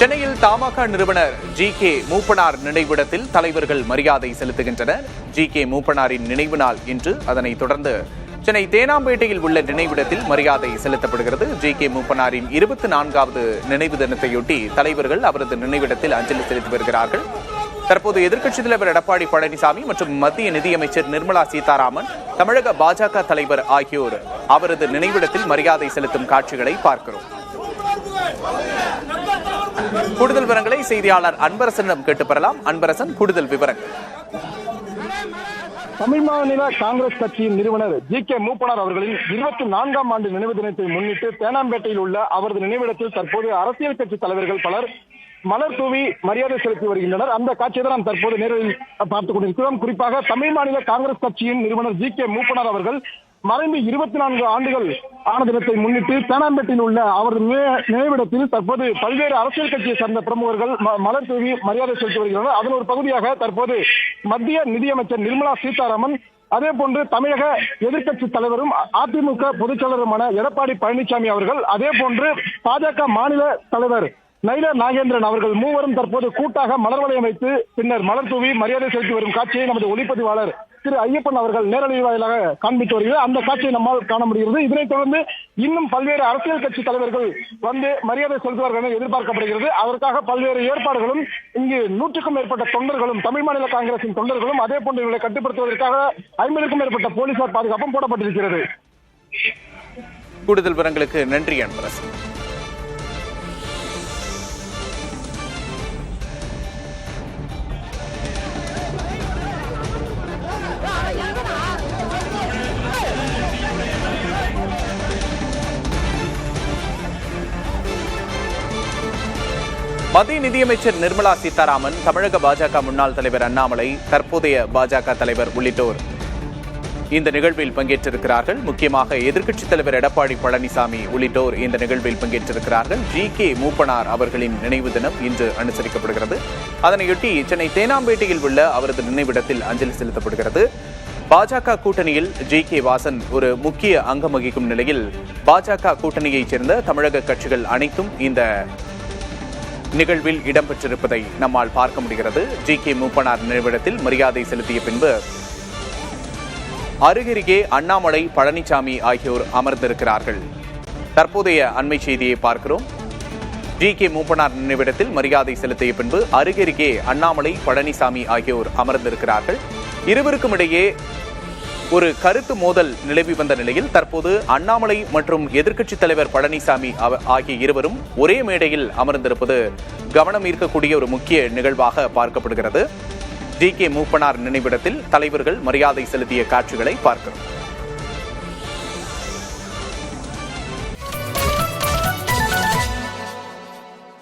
சென்னையில் தமாக நிறுவனர் ஜி.கே. மூப்பனார் நினைவிடத்தில் தலைவர்கள் மரியாதை செலுத்துகின்றனர். ஜி.கே. மூப்பனாரின் நினைவு நாள் இன்று. அதனைத் தொடர்ந்து சென்னை தேனாம்பேட்டையில் உள்ள நினைவிடத்தில் மரியாதை செலுத்தப்படுகிறது. ஜி.கே. மூப்பனாரின் 24வது நினைவு தினத்தையொட்டி தலைவர்கள் அவரது நினைவிடத்தில் அஞ்சலி செலுத்தி வருகிறார்கள். தற்போது எதிர்க்கட்சித் தலைவர் எடப்பாடி பழனிசாமி மற்றும் மத்திய நிதியமைச்சர் நிர்மலா சீதாராமன், தமிழக பாஜக தலைவர் ஆகியோர் அவரது நினைவிடத்தில் மரியாதை செலுத்தும் காட்சிகளை பார்க்கிறோம். கூடுதல் விவரங்களை செய்தியாளர் அன்பரசனிடம் கேட்டு பெறலாம். அன்பரசன், கூடுதல் விவரங்கள். தமிழ் மாநில காங்கிரஸ் கட்சியின் நிறுவனர் ஜி.கே. மூப்பனார் அவர்களின் 24ஆம் ஆண்டு நினைவு தினத்தை முன்னிட்டு தேனாம்பேட்டையில் உள்ள அவரது நினைவிடத்தில் தற்போது அரசியல் கட்சி தலைவர்கள் பலர் மலர் தூவி மரியாதை செலுத்தி வருகின்றனர். அந்த காட்சியை தான் நாம் தற்போது நேரில் பார்த்துக் கொண்டிருக்கிறோம். குறிப்பாக தமிழ் மாநில காங்கிரஸ் கட்சியின் நிறுவனர் ஜி.கே. மூப்பனார் அவர்கள் மறைந்து 24 ஆண்டுகள் ஆன தினத்தை முன்னிட்டு தேனாம்பேட்டையில் உள்ள அவரது நினைவிடத்தில் தற்போது பல்வேறு அரசியல் கட்சியை சேர்ந்த பிரமுகர்கள் மலர் தூவி மரியாதை செலுத்தி வருகின்றனர். அதன் ஒரு பகுதியாக தற்போது மத்திய நிதியமைச்சர் நிர்மலா சீதாராமன், அதே போன்று தமிழக எதிர்க்கட்சி தலைவரும் அதிமுக பொதுச் செயலருமான எடப்பாடி பழனிசாமி அவர்கள், அதே போன்று பாஜக மாநில தலைவர் நயினார் நாகேந்திரன் அவர்கள் மூவரும் தற்போது கூட்டாக மலர் வளையம் வைத்து பின்னர் மலர் தூவி மரியாதை செலுத்தி வரும் காட்சியை நமது ஒளிப்பதிவாளர் திரு ஐயப்பன் அவர்கள் நேரடி வாயிலாக காண்பித்து வருகிறது. அந்த காட்சியை நம்மால் காண முடிகிறது. இதனைத் தொடர்ந்து இன்னும் பல்வேறு அரசியல் கட்சி தலைவர்கள் வந்து மரியாதை செலுத்துவார்கள் என எதிர்பார்க்கப்படுகிறது. அதற்காக பல்வேறு ஏற்பாடுகளும் இங்கு 100க்கும் மேற்பட்ட தொண்டர்களும், தமிழ் மாநில காங்கிரசின் தொண்டர்களும், அதே போன்று இவர்களை கட்டுப்படுத்துவதற்காக 50க்கும் மேற்பட்ட போலீசார் பாதுகாப்பும் போடப்பட்டிருக்கிறது. கூடுதல் விவரங்களுக்கு நன்றி அன்பரசன். மத்திய நிதியமைச்சர் நிர்மலா சீதாராமன், தமிழக பாஜக முன்னாள் தலைவர் அண்ணாமலை, தற்போதைய பாஜக தலைவர் உள்ளிட்டோர் இந்த நிகழ்வில் பங்கேற்றிருக்கிறார்கள். முக்கியமாக எதிர்க்கட்சித் தலைவர் எடப்பாடி பழனிசாமி உள்ளிட்டோர் இந்த நிகழ்வில் பங்கேற்றிருக்கிறார்கள். ஜி.கே. மூப்பனார் அவர்களின் நினைவு தினம் இன்று அனுசரிக்கப்படுகிறது. அதனையொட்டி சென்னை தேனாம்பேட்டையில் உள்ள அவரது நினைவிடத்தில் அஞ்சலி செலுத்தப்படுகிறது. பாஜக கூட்டணியில் ஜி.கே. வாசன் ஒரு முக்கிய அங்கம் வகிக்கும் நிலையில் பாஜக கூட்டணியைச் சேர்ந்த தமிழக கட்சிகள் அனைத்தும் இந்த நிகழ்வில் இடம்பெற்றிருப்பதை நம்மால் பார்க்க முடிகிறது. ஜி.கே. மூப்பனார் நினைவிடத்தில் மரியாதை செலுத்திய பின்பு அருகருகே அண்ணாமலை, பழனிசாமி ஆகியோர் அமர்ந்திருக்கிறார்கள். தற்போதைய அண்மை செய்தியை பார்க்கிறோம். ஜி.கே. மூப்பனார் நினைவிடத்தில் மரியாதை செலுத்திய பின்பு அருகருகே அண்ணாமலை, பழனிசாமி ஆகியோர் அமர்ந்திருக்கிறார்கள். இருவருக்கும் இடையே ஒரு கருத்து மோதல் நிலவி வந்த நிலையில் தற்போது அண்ணாமலை மற்றும் எதிர்க்கட்சித் தலைவர் பழனிசாமி ஆகிய இருவரும் ஒரே மேடையில் அமர்ந்திருப்பது கவனம் ஈர்க்கக்கூடிய ஒரு முக்கிய நிகழ்வாக பார்க்கப்படுகிறது. ஜி.கே. மூப்பனார் நினைவிடத்தில் தலைவர்கள் மரியாதை செலுத்திய காட்சிகளை பார்க்கிறோம்.